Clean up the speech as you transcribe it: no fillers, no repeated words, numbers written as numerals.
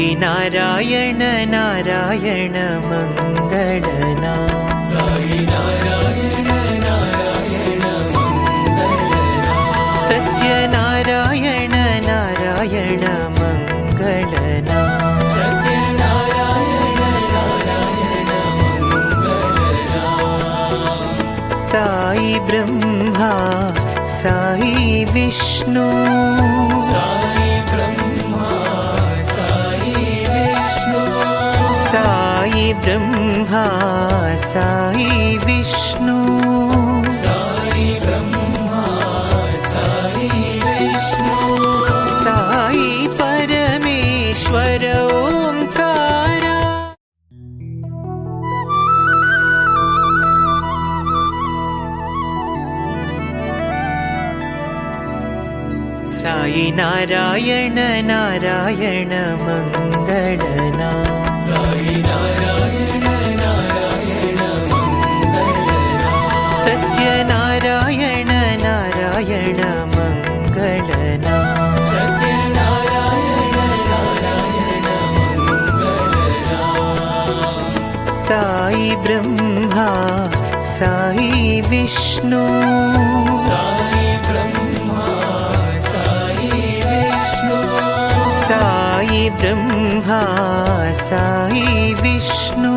साई नारायण नारायण मंगलना साई नारायण नारायण मंगलना सत्य नारायण नारायण मंगलना सत्य नारायण नारायण मंगलना साई ब्रह्मा साई विष्णु साई ब्रह्मा साई विष्णु साई ब्रह्मा साई विष्णु साई ब्रह्मा साई विष्णु साई परमेश्वर ओंकारा साई नारायण नारायण मंगलना साई नारायण नारायण मंगलना सत्य नारायण नारायण मंगलना सत्य नारायण नारायण मंगलना साई ब्रह्मा साई विष्णु साई ब्रह्मा साई ब्रह्मा साई विष्णु